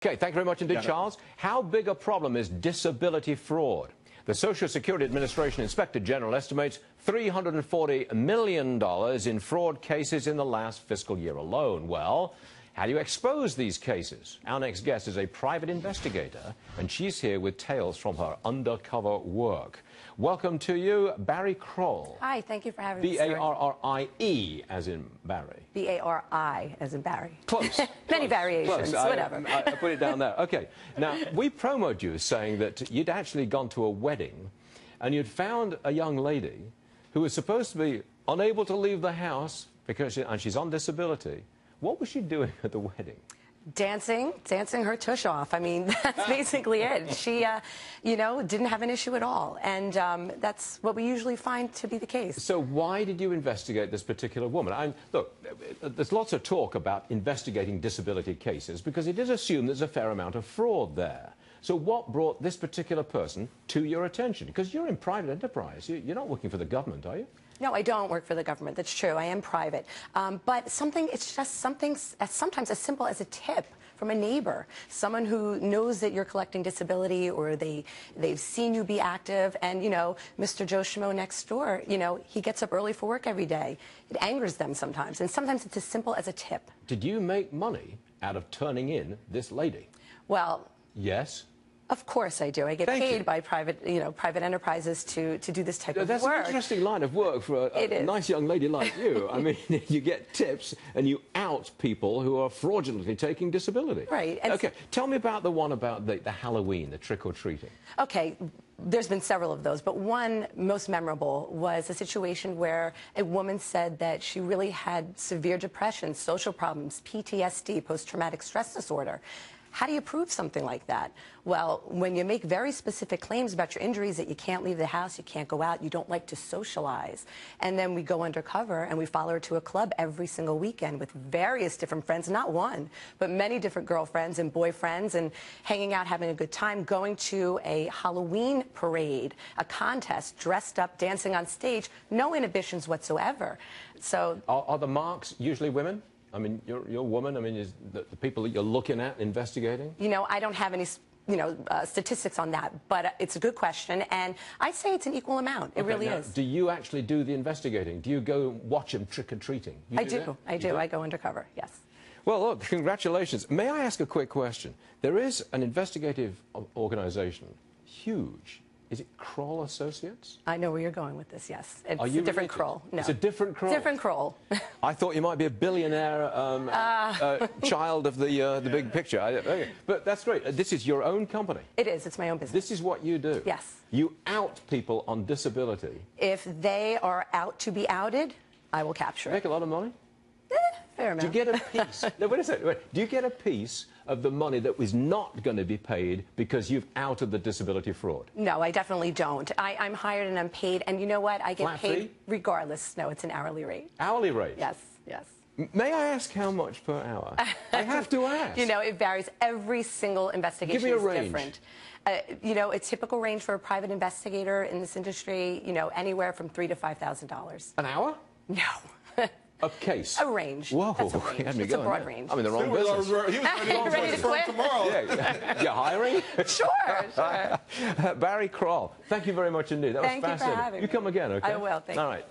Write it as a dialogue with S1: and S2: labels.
S1: Okay, thank you very much indeed, Charles. How big a problem is disability fraud? The Social Security Administration Inspector General estimates $340 million in fraud cases in the last fiscal year alone. Well, how do you expose these cases? Our next guest is a private investigator, and she's here with tales from her undercover work. Welcome to you, Bari Kroll.
S2: Hi, thank you for having me.
S1: B-A-R-R-I-E, as in Barry.
S2: B-A-R-I, as in Barry.
S1: Close.
S2: Many variations, whatever.
S1: I put it down there. Okay. Now, we promoted you saying that you'd actually gone to a wedding and you'd found a young lady who was supposed to be unable to leave the house because she's on disability. What was she doing at the wedding?
S2: Dancing her tush off. I mean, that's basically it. She, didn't have an issue at all. And that's what we usually find to be the case.
S1: So why did you investigate this particular woman? Look, there's lots of talk about investigating disability cases because it is assumed there's a fair amount of fraud there. So what brought this particular person to your attention? Because you're in private enterprise. You're not working for the government, are you?
S2: No, I don't work for the government. That's true. I am private. But it's just something sometimes as simple as a tip from a neighbor, someone who knows that you're collecting disability or they've seen you be active. And, Mr. Joe Schmo next door, he gets up early for work every day. It angers them sometimes. And sometimes it's as simple as a tip.
S1: Did you make money out of turning in this lady?
S2: Well...
S1: Yes?
S2: Of course I do. I get paid by private enterprises to do this type of work.
S1: That's an interesting line of work for a nice young lady like you. I mean, you get tips and you out people who are fraudulently taking disability.
S2: Right.
S1: Okay, tell me about the one about the Halloween, the trick-or-treating.
S2: Okay, there's been several of those, but one most memorable was a situation where a woman said that she really had severe depression, social problems, PTSD, post-traumatic stress disorder. How do you prove something like that? Well, when you make very specific claims about your injuries, that you can't leave the house, you can't go out, you don't like to socialize, and then we go undercover and we follow her to a club every single weekend with various different friends, not one, but many different girlfriends and boyfriends, and hanging out, having a good time, going to a Halloween parade, a contest, dressed up, dancing on stage, no inhibitions whatsoever. So,
S1: are the marks usually women? I mean, you're a woman. I mean, is the people that you're looking at investigating?
S2: I don't have any, statistics on that, but it's a good question, and I'd say it's an equal amount. It really is.
S1: Do you actually do the investigating? Do you go watch them trick-or-treating?
S2: I do. I go undercover, yes.
S1: Well, look, congratulations. May I ask a quick question? There is an investigative organization, huge. Is it Kroll Associates?
S2: I know where you're going with this, yes. It's a different Kroll. No.
S1: It's a different Kroll?
S2: Different Kroll.
S1: I thought you might be a billionaire child of the big picture. Okay. But that's great. This is your own company.
S2: It is. It's my own business.
S1: This is what you do?
S2: Yes.
S1: You out people on disability.
S2: If they are out to be outed, I will capture it.
S1: Make a lot of money?
S2: Fair amount.
S1: Do you get a piece? No, wait a second. Wait. Do you get a piece of the money that was not going to be paid because you've outed the disability fraud?
S2: No, I definitely don't. I'm hired and I'm paid, and you know what? I get
S1: Flat
S2: paid
S1: fee?
S2: Regardless. No, it's an hourly rate.
S1: Hourly rate?
S2: Yes, yes.
S1: May I ask how much per hour? I have to ask.
S2: It varies. Every single investigation
S1: Give me a
S2: is
S1: range.
S2: Different. A typical range for a private investigator in this industry, anywhere from $3,000 to $5,000.
S1: An hour?
S2: No.
S1: A case?
S2: A range.
S1: Whoa.
S2: That's a range. It's a broad range.
S1: I'm in the wrong business.
S3: He was ready to quit tomorrow.
S1: Yeah. You're hiring?
S2: Sure.
S1: Bari Kroll, thank you very much indeed. That was fascinating.
S2: Thank you for having me.
S1: You come again, okay?
S2: I will. Thank you.
S1: All right.